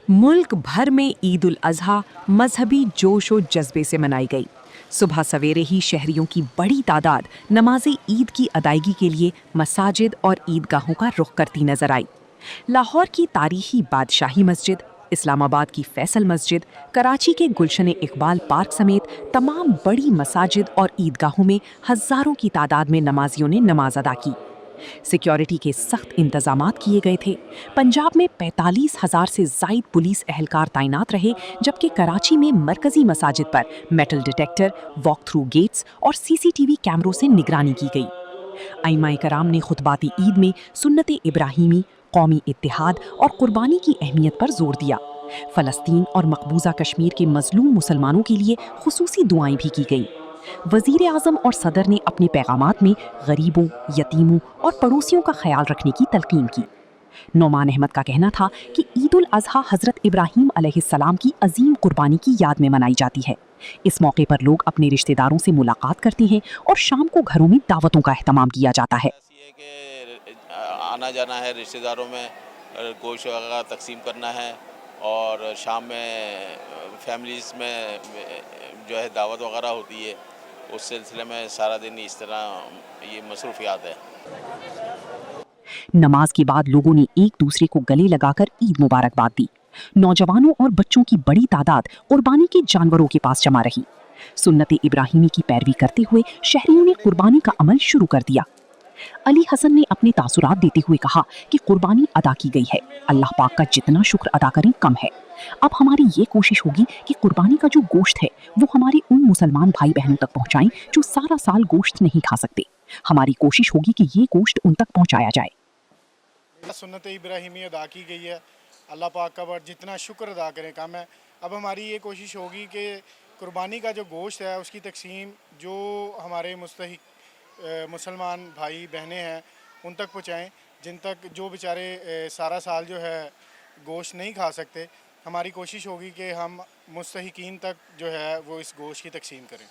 मुल्क भर में ईद उल अज़हा मजहबी जोश और जज्बे से मनाई गई। सुबह सवेरे ही शहरियों की बड़ी तादाद नमाज ईद की अदायगी के लिए मसाजिद और ईदगाहों का रुख करती नजर आई। लाहौर की तारीखी बादशाही मस्जिद, इस्लामाबाद की फैसल मस्जिद, कराची के गुलशन इकबाल पार्क समेत तमाम बड़ी मसाजिद और ईदगाहों में हज़ारों की तादाद में नमाजियों ने नमाज अदा की। सिक्योरिटी के सख्त इंतजामात किए गए थे। पंजाब में 45,000 से ज़ायद पुलिस एहलकार तैनात रहे, जबकि कराची में मरकजी मसाजिद पर metal detector, walk through gates और सीसीटीवी कैमरों से निगरानी की गई। अइमाए कराम ने खुतबाती ईद में सुन्नत इब्राहीमी, कौमी इत्तेहाद और कुर्बानी की अहमियत पर जोर दिया। फ़लस्तीन और मकबूजा कश्मीर के मजलूम मुसलमानों के लिए खुसूसी दुआएं भी की गईं। वज़ीर आज़म और सदर ने अपने पैगामात में गरीबों, यतीमों और पड़ोसियों का ख्याल रखने की तलकीन की। नौमान अहमद का कहना था कि ईद उल अज़हा हज़रत इब्राहीम अलैहिस्सलाम की अजीम कुर्बानी की याद में मनाई जाती है। इस मौके पर लोग अपने रिश्तेदारों से मुलाकात करते हैं और शाम को घरों में दावतों का अहतमाम किया जाता है। आना जाना है, रिश्तेदारों में गोश्त वगैरह तकसीम करना है और शाम में फैमिलीज़ में जो है दावत वगैरह होती है। उस सिलसिले में सारा दिन इस तरह ये मसरूफियात है। नमाज के बाद लोगों ने एक दूसरे को गले लगाकर ईद मुबारकबाद दी। नौजवानों और बच्चों की बड़ी तादाद कुर्बानी के जानवरों के पास जमा रही। सुन्नत इब्राहीमी की पैरवी करते हुए शहरियों ने कुर्बानी का अमल शुरू कर दिया। अली हसन ने अपने तासुरात देते हुए कहा कि कुर्बानी अदा की गई है, अल्लाह पाक का जितना शुक्र अदा करें कम है। अब हमारी ये कोशिश होगी कि कुर्बानी का जो गोश्त है वो हमारे उन मुसलमान भाई बहनों तक पहुंचाएं जो सारा साल गोश्त नहीं खा सकते। हमारी कोशिश होगी कि ये गोश्त उन तक पहुंचाया जाए। सुन्नत इब्राहीमी अदा की गई है, अल्लाह पाक का जितना शुक्र अदा करें कम है। अब हमारी ये कोशिश होगी कि कुर्बानी का जो गोश्त है उसकी तकसीम जो हमारे मुस्तहिक मुसलमान भाई बहनें हैं उन तक पहुँचाएँ, जिन तक जो बेचारे सारा साल जो है गोश्त नहीं खा सकते। हमारी कोशिश होगी कि हम मुस्तहिकीन तक जो है वो इस गोश्त की तकसीम करें।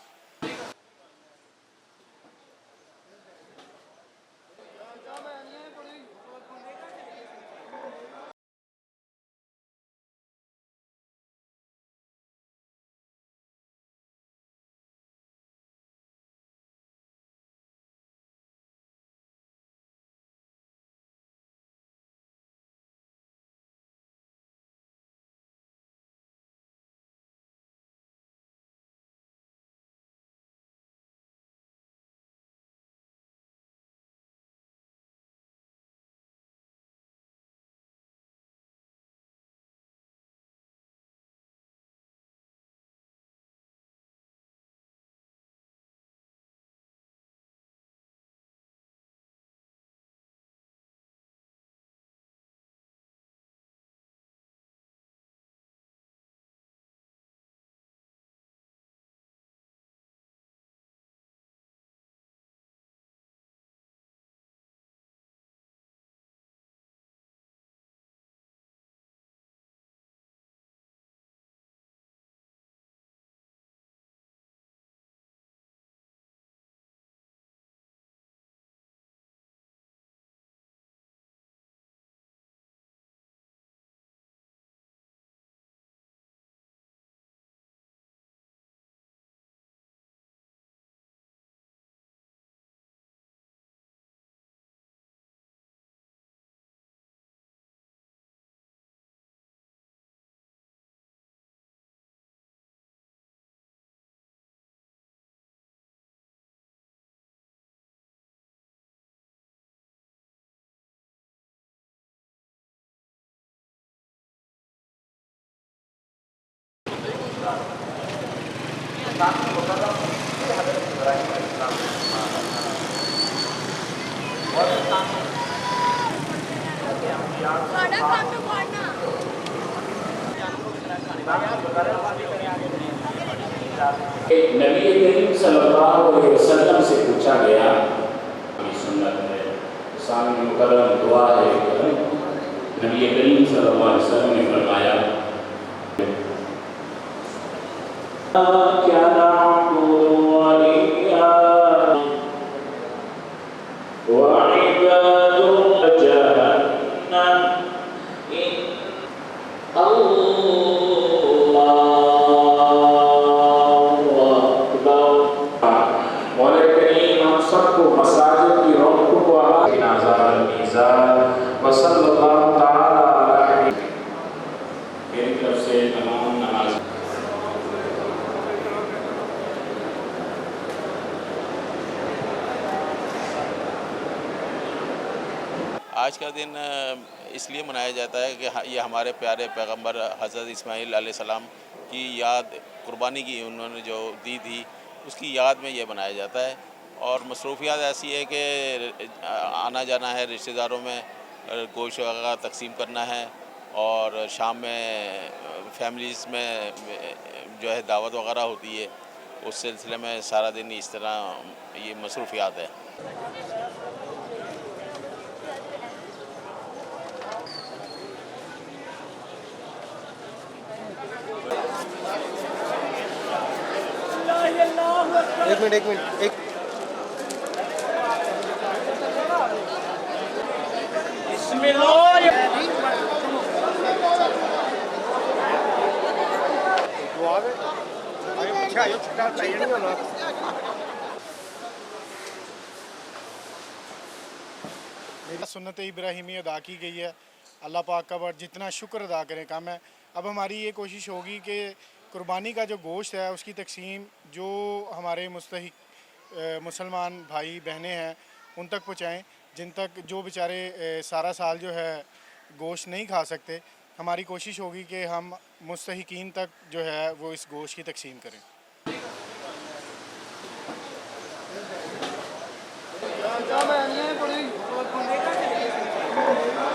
नबी करीम सल्लल्लाहु अलैहि वसल्लम से पूछा गया, सुन्नत है, सामने मुकर्रम दुआ है। नबी करीम सल्लल्लाहु अलैहि वसल्लम ने फरमाया, क्या नाअबुदु वलिया व इबादु जहन्नम इन آج کا دن اس لیے منایا جاتا ہے کہ یہ ہمارے پیارے پیغمبر حضرت اسماعیل علیہ السلام کی یاد، قربانی کی انہوں نے جو دی تھی، اس کی یاد میں یہ منایا جاتا ہے۔ اور مصروفیات ایسی ہے کہ آنا جانا ہے رشتہ داروں میں، گوشت وغیرہ تقسیم کرنا ہے، اور شام میں فیملیز میں جو ہے دعوت وغیرہ ہوتی ہے، اس سلسلے میں سارا دن اس طرح یہ مصروفیات ہے۔ ایک منٹ سنت ابراہیمی ادا کی گئی ہے، اللہ پاک کا جتنا شکر ادا کریں کم ہے۔ اب ہماری یہ کوشش ہوگی کہ قربانی کا جو گوشت ہے اس کی تقسیم جو ہمارے مستحق مسلمان بھائی بہنیں ہیں ان تک پہنچائیں، جن تک جو بیچارے سارا سال جو ہے گوشت نہیں کھا سکتے۔ ہماری کوشش ہوگی کہ ہم مستحقین تک جو ہے وہ اس گوشت کی تقسیم کریں۔